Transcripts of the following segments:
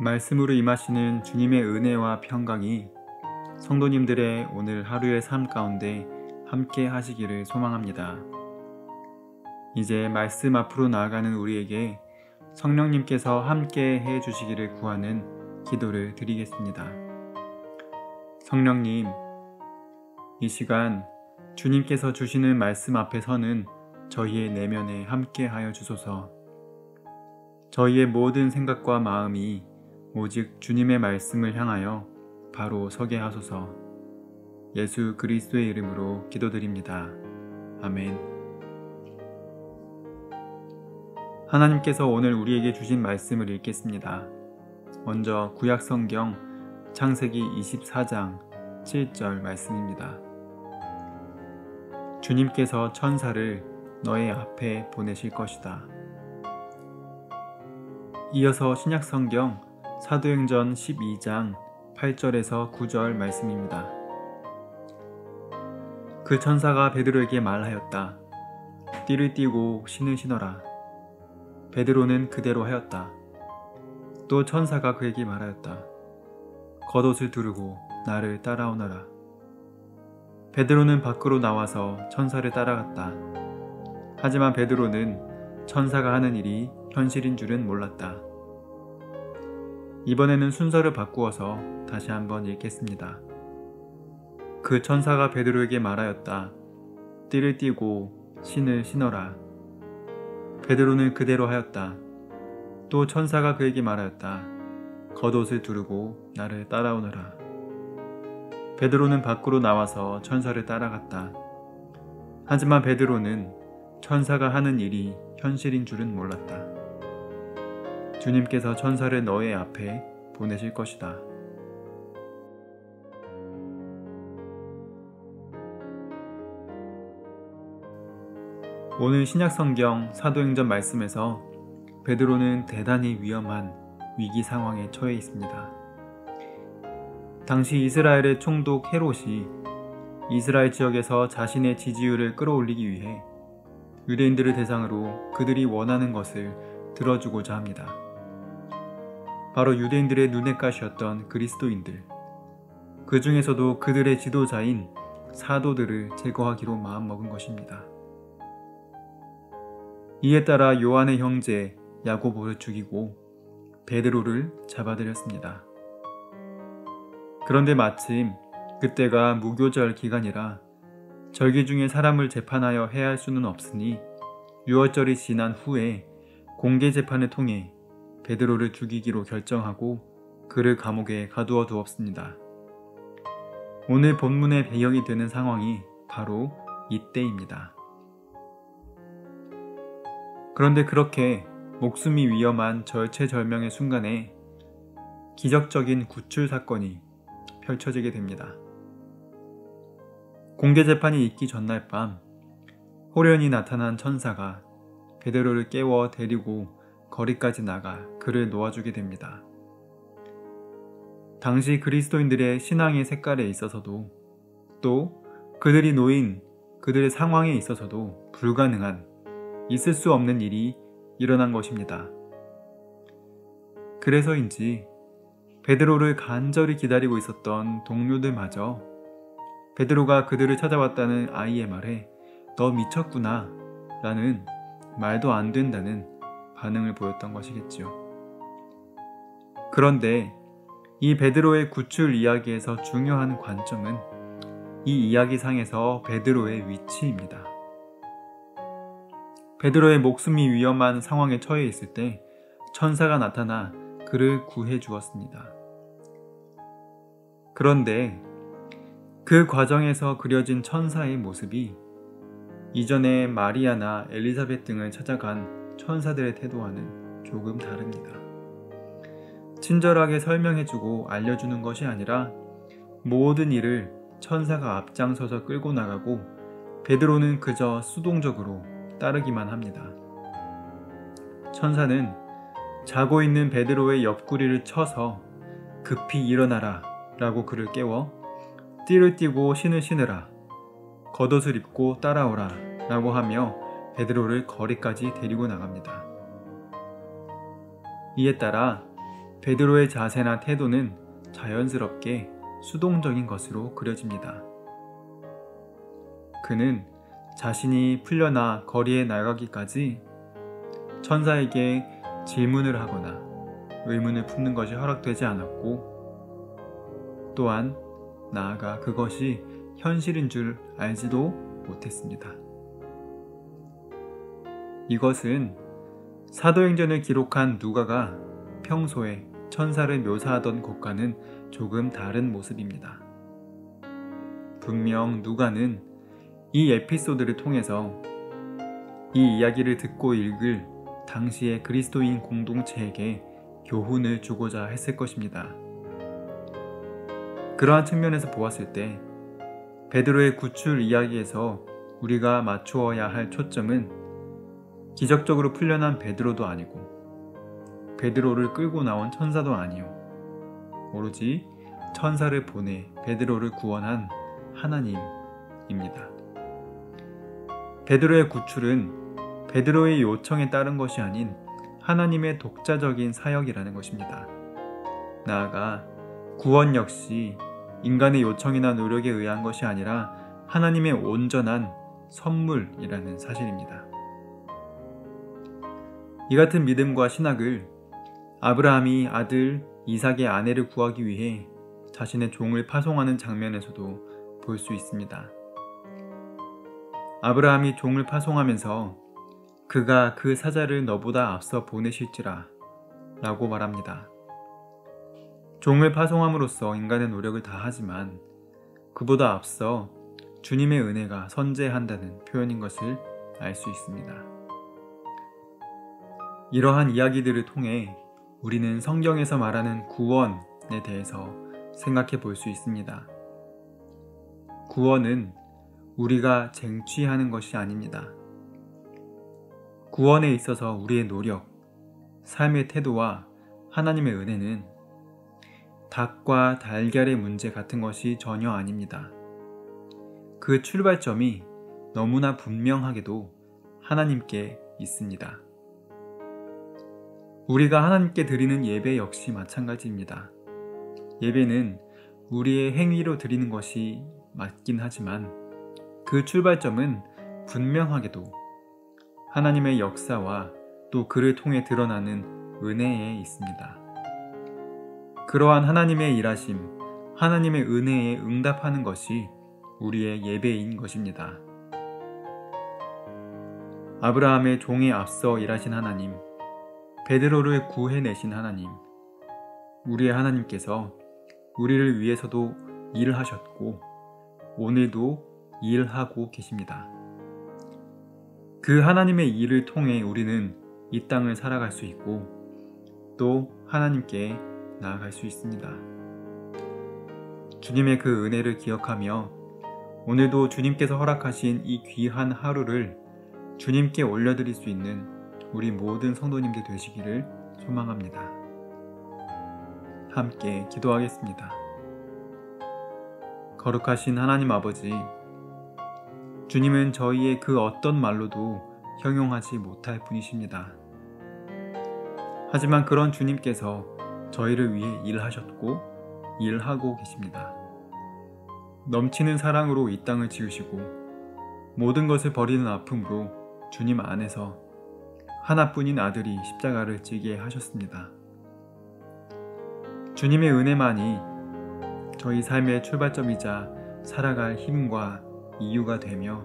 말씀으로 임하시는 주님의 은혜와 평강이 성도님들의 오늘 하루의 삶 가운데 함께 하시기를 소망합니다. 이제 말씀 앞으로 나아가는 우리에게 성령님께서 함께 해 주시기를 구하는 기도를 드리겠습니다. 성령님, 이 시간 주님께서 주시는 말씀 앞에 서는 저희의 내면에 함께 하여 주소서. 저희의 모든 생각과 마음이 오직 주님의 말씀을 향하여 바로 서게 하소서. 예수 그리스도의 이름으로 기도드립니다. 아멘. 하나님께서 오늘 우리에게 주신 말씀을 읽겠습니다. 먼저 구약 성경 창세기 24장 7절 말씀입니다. 주님께서 천사를 너의 앞에 보내실 것이다. 이어서 신약 성경 사도행전 12장 8절에서 9절 말씀입니다. 그 천사가 베드로에게 말하였다. 띠를 띠고 신을 신어라. 베드로는 그대로 하였다. 또 천사가 그에게 말하였다. 겉옷을 두르고 나를 따라오너라. 베드로는 밖으로 나와서 천사를 따라갔다. 하지만 베드로는 천사가 하는 일이 현실인 줄은 몰랐다. 이번에는 순서를 바꾸어서 다시 한번 읽겠습니다. 그 천사가 베드로에게 말하였다. 띠를 띠고 신을 신어라. 베드로는 그대로 하였다. 또 천사가 그에게 말하였다. 겉옷을 두르고 나를 따라오너라. 베드로는 밖으로 나와서 천사를 따라갔다. 하지만 베드로는 천사가 하는 일이 현실인 줄은 몰랐다. 주님께서 천사를 너의 앞에 보내실 것이다. 오늘 신약성경 사도행전 말씀에서 베드로는 대단히 위험한 위기 상황에 처해 있습니다. 당시 이스라엘의 총독 헤롯이 이스라엘 지역에서 자신의 지지율을 끌어올리기 위해 유대인들을 대상으로 그들이 원하는 것을 들어주고자 합니다. 바로 유대인들의 눈엣가시였던 그리스도인들, 그 중에서도 그들의 지도자인 사도들을 제거하기로 마음먹은 것입니다. 이에 따라 요한의 형제 야고보를 죽이고 베드로를 잡아들였습니다. 그런데 마침 그때가 무교절 기간이라 절기 중에 사람을 재판하여 해야 할 수는 없으니 유월절이 지난 후에 공개 재판을 통해 베드로를 죽이기로 결정하고 그를 감옥에 가두어 두었습니다. 오늘 본문의 배경이 되는 상황이 바로 이때입니다. 그런데 그렇게 목숨이 위험한 절체절명의 순간에 기적적인 구출 사건이 펼쳐지게 됩니다. 공개 재판이 있기 전날 밤 호련히 나타난 천사가 베드로를 깨워 데리고 거리까지 나가 그를 놓아주게 됩니다. 당시 그리스도인들의 신앙의 색깔에 있어서도 또 그들이 놓인 그들의 상황에 있어서도 불가능한, 있을 수 없는 일이 일어난 것입니다. 그래서인지 베드로를 간절히 기다리고 있었던 동료들마저 베드로가 그들을 찾아왔다는 아이의 말에 너 미쳤구나 라는 말도 안 된다는 반응을 보였던 것이겠지요. 그런데 이 베드로의 구출 이야기에서 중요한 관점은 이 이야기상에서 베드로의 위치입니다. 베드로의 목숨이 위험한 상황에 처해 있을 때 천사가 나타나 그를 구해 주었습니다. 그런데 그 과정에서 그려진 천사의 모습이 이전에 마리아나 엘리사벳 등을 찾아간 천사들의 태도와는 조금 다릅니다. 친절하게 설명해주고 알려주는 것이 아니라 모든 일을 천사가 앞장서서 끌고 나가고 베드로는 그저 수동적으로 따르기만 합니다. 천사는 자고 있는 베드로의 옆구리를 쳐서 급히 일어나라 라고 그를 깨워 띠를 띠고 신을 신으라, 겉옷을 입고 따라오라 라고 하며 베드로를 거리까지 데리고 나갑니다. 이에 따라 베드로의 자세나 태도는 자연스럽게 수동적인 것으로 그려집니다. 그는 자신이 풀려나 거리에 나가기까지 천사에게 질문을 하거나 의문을 품는 것이 허락되지 않았고, 또한 나아가 그것이 현실인 줄 알지도 못했습니다. 이것은 사도행전을 기록한 누가가 평소에 천사를 묘사하던 것과는 조금 다른 모습입니다. 분명 누가는 이 에피소드를 통해서 이 이야기를 듣고 읽을 당시의 그리스도인 공동체에게 교훈을 주고자 했을 것입니다. 그러한 측면에서 보았을 때 베드로의 구출 이야기에서 우리가 맞추어야 할 초점은 기적적으로 풀려난 베드로도 아니고 베드로를 끌고 나온 천사도 아니요, 오로지 천사를 보내 베드로를 구원한 하나님입니다. 베드로의 구출은 베드로의 요청에 따른 것이 아닌 하나님의 독자적인 사역이라는 것입니다. 나아가 구원 역시 인간의 요청이나 노력에 의한 것이 아니라 하나님의 온전한 선물이라는 사실입니다. 이 같은 믿음과 신학을 아브라함이 아들 이삭의 아내를 구하기 위해 자신의 종을 파송하는 장면에서도 볼 수 있습니다. 아브라함이 종을 파송하면서 그가 그 사자를 너보다 앞서 보내실지라 라고 말합니다. 종을 파송함으로써 인간의 노력을 다하지만 그보다 앞서 주님의 은혜가 선재한다는 표현인 것을 알 수 있습니다. 이러한 이야기들을 통해 우리는 성경에서 말하는 구원에 대해서 생각해 볼 수 있습니다. 구원은 우리가 쟁취하는 것이 아닙니다. 구원에 있어서 우리의 노력, 삶의 태도와 하나님의 은혜는 닭과 달걀의 문제 같은 것이 전혀 아닙니다. 그 출발점이 너무나 분명하게도 하나님께 있습니다. 우리가 하나님께 드리는 예배 역시 마찬가지입니다. 예배는 우리의 행위로 드리는 것이 맞긴 하지만 그 출발점은 분명하게도 하나님의 역사와 또 그를 통해 드러나는 은혜에 있습니다. 그러한 하나님의 일하심, 하나님의 은혜에 응답하는 것이 우리의 예배인 것입니다. 아브라함의 종에 앞서 일하신 하나님, 베드로를 구해내신 하나님, 우리의 하나님께서 우리를 위해서도 일하셨고 오늘도 일하고 계십니다. 그 하나님의 일을 통해 우리는 이 땅을 살아갈 수 있고 또 하나님께 나아갈 수 있습니다. 주님의 그 은혜를 기억하며 오늘도 주님께서 허락하신 이 귀한 하루를 주님께 올려드릴 수 있는 우리 모든 성도님들 되시기를 소망합니다. 함께 기도하겠습니다. 거룩하신 하나님 아버지, 주님은 저희의 그 어떤 말로도 형용하지 못할 분이십니다. 하지만 그런 주님께서 저희를 위해 일하셨고 일하고 계십니다. 넘치는 사랑으로 이 땅을 지으시고 모든 것을 버리는 아픔으로 주님 안에서 하나뿐인 아들이 십자가를 지게 하셨습니다. 주님의 은혜만이 저희 삶의 출발점이자 살아갈 힘과 이유가 되며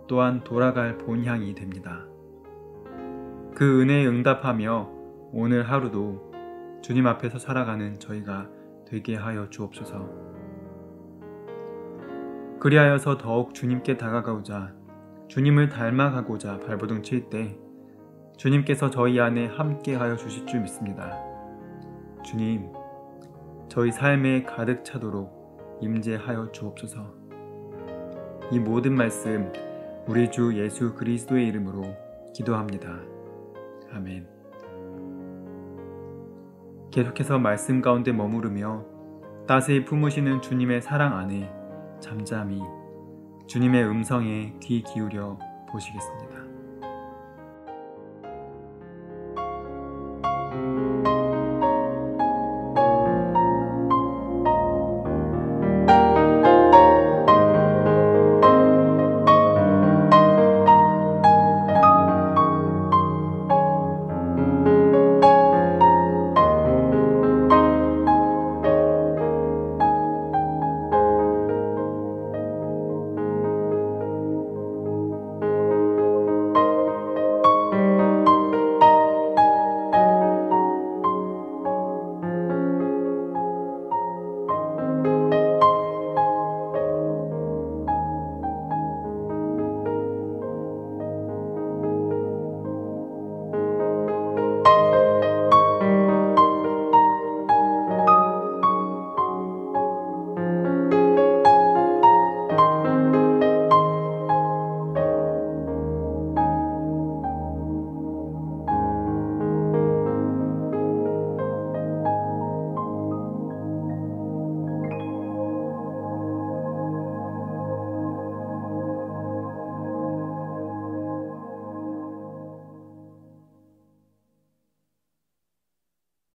또한 돌아갈 본향이 됩니다. 그 은혜에 응답하며 오늘 하루도 주님 앞에서 살아가는 저희가 되게 하여 주옵소서. 그리하여서 더욱 주님께 다가가고자 주님을 닮아가고자 발버둥 칠 때 주님께서 저희 안에 함께 하여 주실 줄 믿습니다. 주님, 저희 삶에 가득 차도록 임재하여 주옵소서. 이 모든 말씀 우리 주 예수 그리스도의 이름으로 기도합니다. 아멘. 계속해서 말씀 가운데 머무르며 따스히 품으시는 주님의 사랑 안에 잠잠히 주님의 음성에 귀 기울여 보시겠습니다.